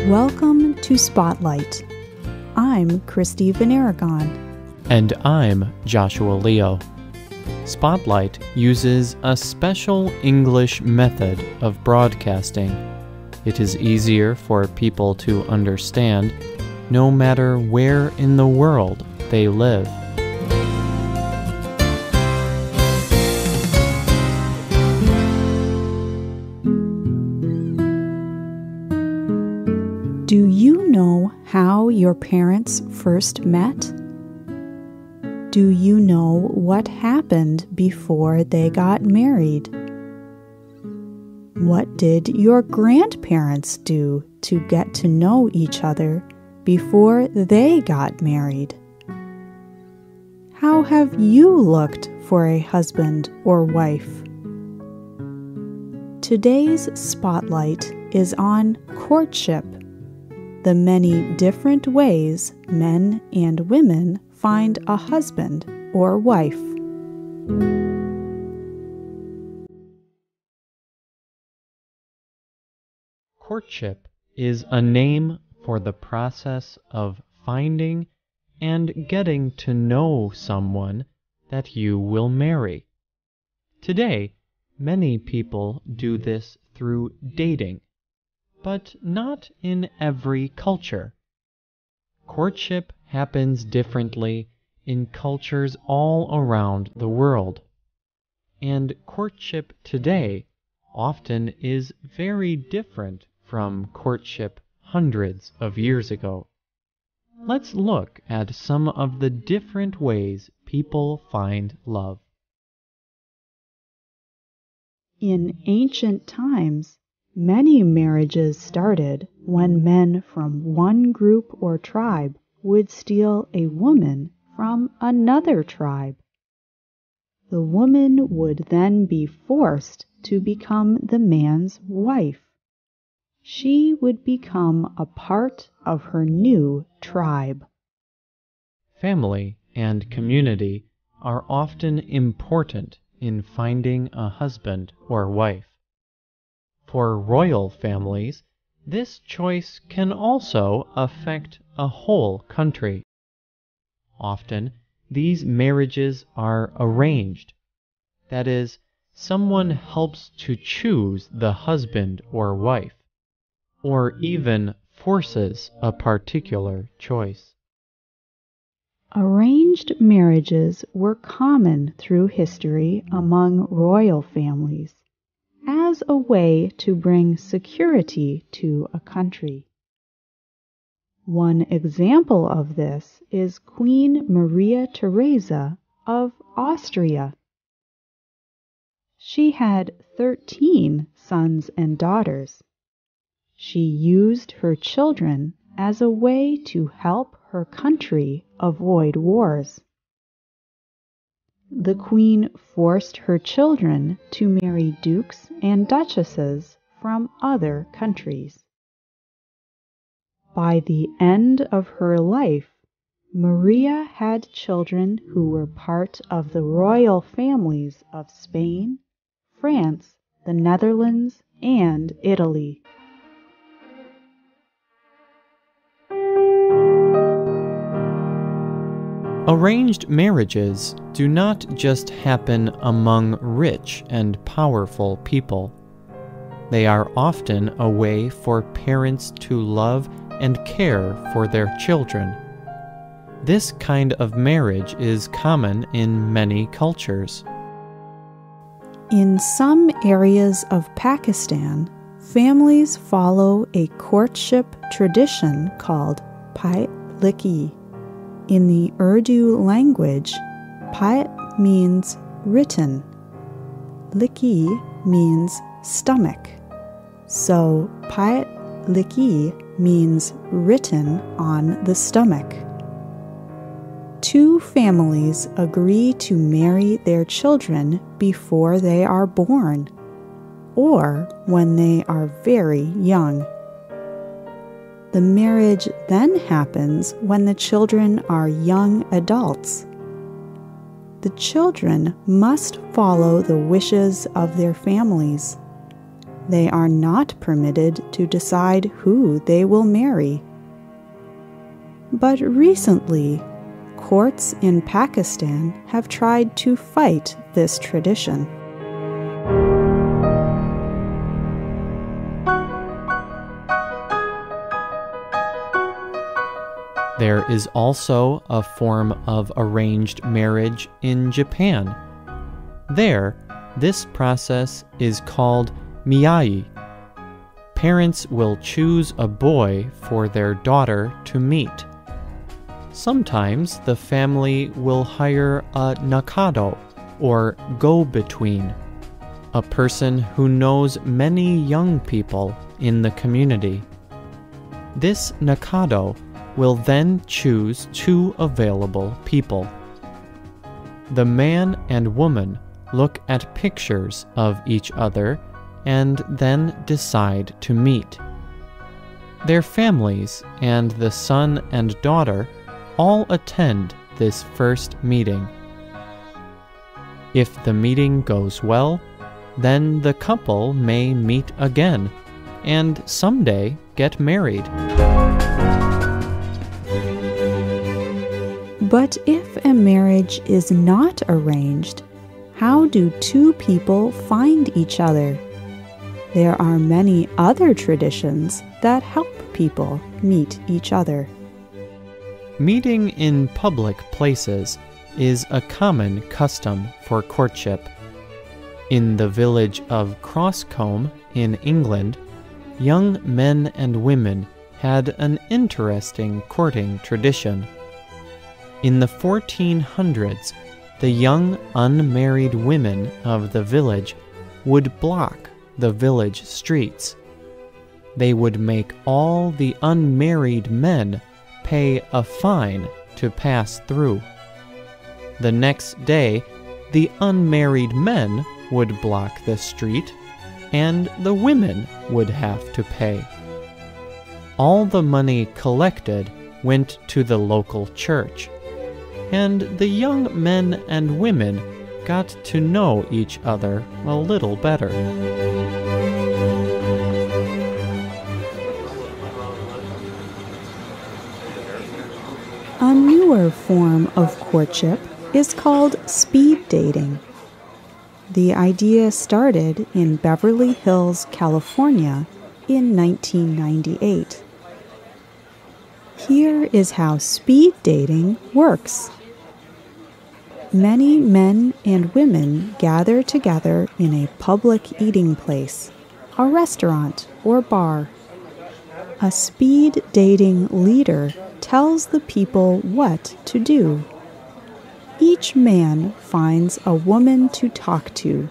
Welcome to Spotlight. I'm Christy Van Aragon. And I'm Joshua Leo. Spotlight uses a special English method of broadcasting. It is easier for people to understand, no matter where in the world they live. Do you know how your parents first met? Do you know what happened before they got married? What did your grandparents do to get to know each other before they got married? How have you looked for a husband or wife? Today's spotlight is on courtship, the many different ways men and women find a husband or wife. Courtship is a name for the process of finding and getting to know someone that you will marry. Today, many people do this through dating, but not in every culture. Courtship happens differently in cultures all around the world, and courtship today often is very different from courtship hundreds of years ago. Let's look at some of the different ways people find love. In ancient times, many marriages started when men from one group or tribe would steal a woman from another tribe. The woman would then be forced to become the man's wife. She would become a part of her new tribe. Family and community are often important in finding a husband or wife. For royal families, this choice can also affect a whole country. Often, these marriages are arranged. That is, someone helps to choose the husband or wife, or even forces a particular choice. Arranged marriages were common through history among royal families, as a way to bring security to a country. One example of this is Queen Maria Theresa of Austria. She had 13 sons and daughters. She used her children as a way to help her country avoid wars. The queen forced her children to marry dukes and duchesses from other countries. By the end of her life, Maria had children who were part of the royal families of Spain, France, the Netherlands, and Italy. Arranged marriages do not just happen among rich and powerful people. They are often a way for parents to love and care for their children. This kind of marriage is common in many cultures. In some areas of Pakistan, families follow a courtship tradition called Pait Likhi. In the Urdu language, Pait means written. Likhi means stomach. So Pait Likhi means written on the stomach. Two families agree to marry their children before they are born, or when they are very young. The marriage then happens when the children are young adults. The children must follow the wishes of their families. They are not permitted to decide who they will marry. But recently, courts in Pakistan have tried to fight this tradition. There is also a form of arranged marriage in Japan. There, this process is called miyai. Parents will choose a boy for their daughter to meet. Sometimes the family will hire a nakado, or go-between, a person who knows many young people in the community. This nakado will then choose two available people. The man and woman look at pictures of each other and then decide to meet. Their families and the son and daughter all attend this first meeting. If the meeting goes well, then the couple may meet again and someday get married. But if a marriage is not arranged, how do two people find each other? There are many other traditions that help people meet each other. Meeting in public places is a common custom for courtship. In the village of Crosscombe in England, young men and women had an interesting courting tradition. In the 1400s, the young unmarried women of the village would block the village streets. They would make all the unmarried men pay a fine to pass through. The next day, the unmarried men would block the street, and the women would have to pay. All the money collected went to the local church, and the young men and women got to know each other a little better. A newer form of courtship is called speed dating. The idea started in Beverly Hills, California in 1998. Here is how speed dating works. Many men and women gather together in a public eating place, a restaurant or bar. A speed dating leader tells the people what to do. Each man finds a woman to talk to,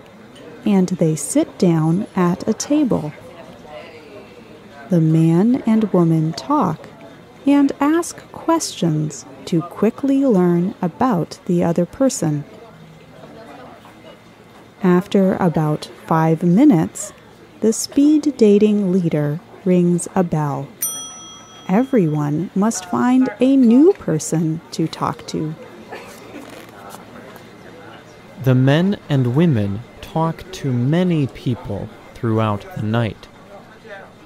and they sit down at a table. The man and woman talk and ask questions to quickly learn about the other person. After about 5 minutes, the speed dating leader rings a bell. Everyone must find a new person to talk to. The men and women talk to many people throughout the night.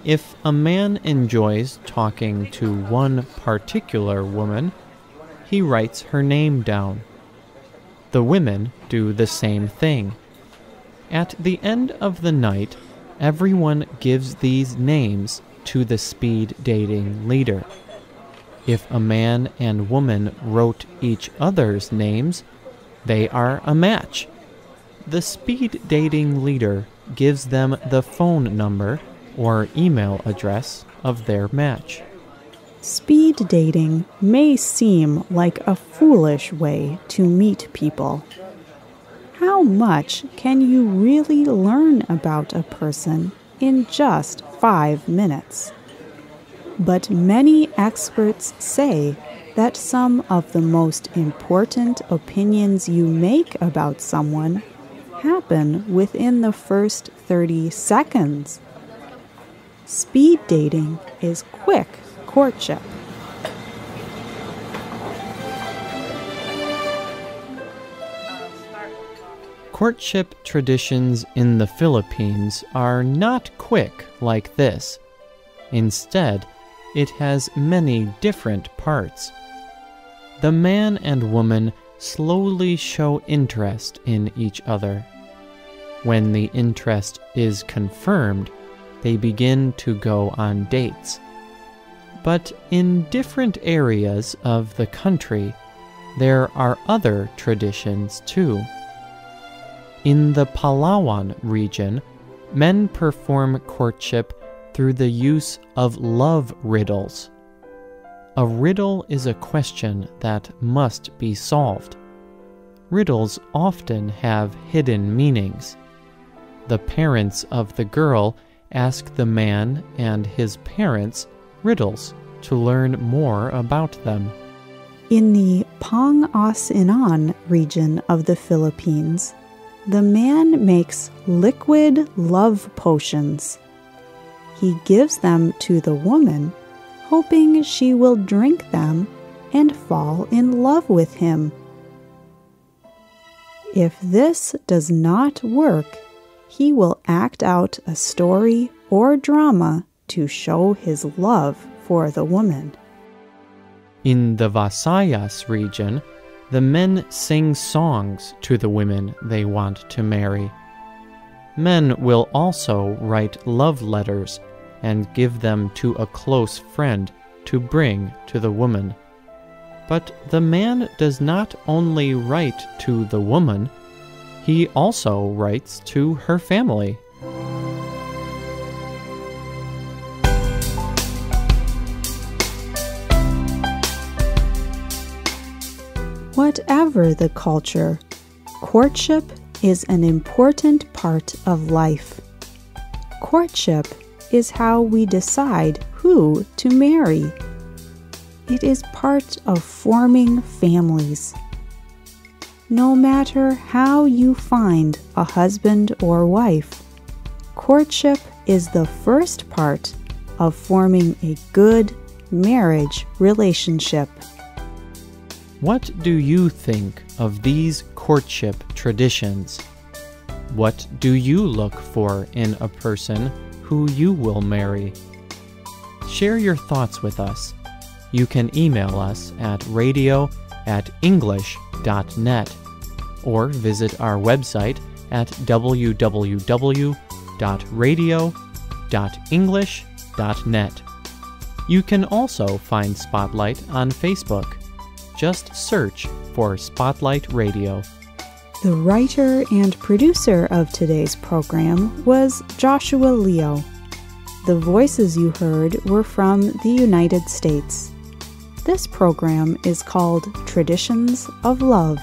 If a man enjoys talking to one particular woman, he writes her name down. The women do the same thing. At the end of the night, everyone gives these names to the speed dating leader. If a man and woman wrote each other's names, they are a match. The speed dating leader gives them the phone number or email address of their match. Speed dating may seem like a foolish way to meet people. How much can you really learn about a person in just 5 minutes? But many experts say that some of the most important opinions you make about someone happen within the first 30 seconds. Speed dating is quick courtship. Courtship traditions in the Philippines are not quick like this. Instead, it has many different parts. The man and woman slowly show interest in each other. When the interest is confirmed, they begin to go on dates. But in different areas of the country, there are other traditions too. In the Palawan region, men perform courtship through the use of love riddles. A riddle is a question that must be solved. Riddles often have hidden meanings. The parents of the girl ask the man and his parents riddles to learn more about them. In the Pangasinan region of the Philippines, the man makes liquid love potions. He gives them to the woman, hoping she will drink them and fall in love with him. If this does not work, he will act out a story or drama to show his love for the woman. In the Visayas region, the men sing songs to the women they want to marry. Men will also write love letters and give them to a close friend to bring to the woman. But the man does not only write to the woman, he also writes to her family. Whatever the culture, courtship is an important part of life. Courtship is how we decide who to marry. It is part of forming families. No matter how you find a husband or wife, courtship is the first part of forming a good marriage relationship. What do you think of these courtship traditions? What do you look for in a person who you will marry? Share your thoughts with us. You can email us at radio@english.net or visit our website at www.radio.english.net. You can also find Spotlight on Facebook. Just search for Spotlight Radio. The writer and producer of today's program was Joshua Leo. The voices you heard were from the United States. This program is called Traditions of Love.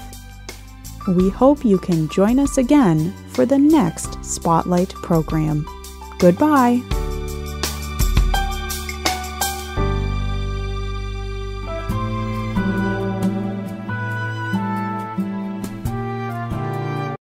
We hope you can join us again for the next Spotlight program. Goodbye.